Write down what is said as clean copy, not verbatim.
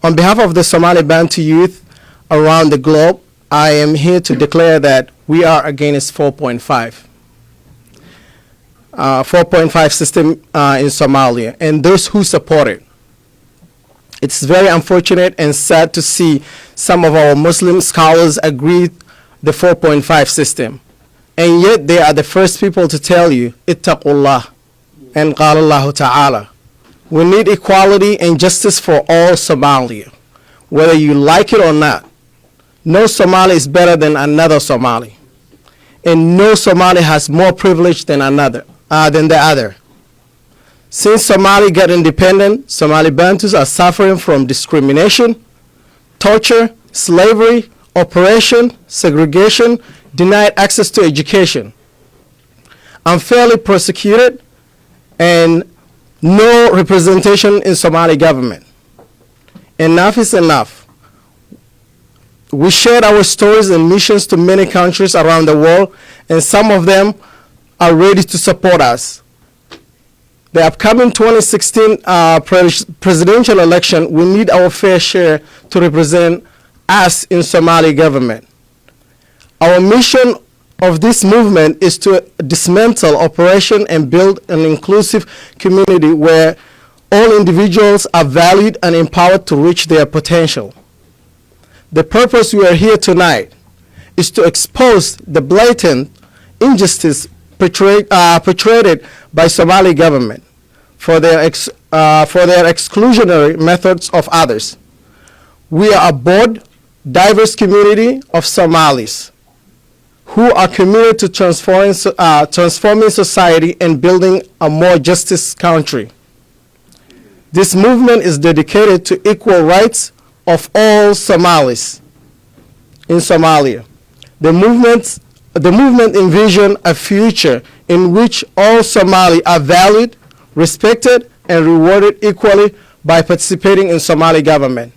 On behalf of the Somali Bantu youth around the globe, I am here to declare that we are against 4.5. 4.5 system in Somalia and those who support it. It's very unfortunate and sad to see some of our Muslim scholars agree the 4.5 system, and yet they are the first people to tell you ittaqullah and qala Allah ta'ala. We need equality and justice for all Somalia, whether you like it or not. No Somali is better than another Somali, and no Somali has more privilege than the other. Since Somali got independent, Somali Bantus are suffering from discrimination, torture, slavery, oppression, segregation, denied access to education, unfairly persecuted, and no representation in Somali government. Enough is enough. We shared our stories and missions to many countries around the world, and some of them are ready to support us. The upcoming 2016 presidential election, we need our fair share to represent us in Somali government. Our mission of this movement is to dismantle oppression and build an inclusive community where all individuals are valued and empowered to reach their potential. The purpose we are here tonight is to expose the blatant injustice portrayed by Somali government for their exclusionary methods of others. We are a broad, diverse community of Somalis who are committed to transforming society and building a more justice country. This movement is dedicated to equal rights of all Somalis in Somalia. The movement envisions a future in which all Somali are valued, respected, and rewarded equally by participating in Somali government.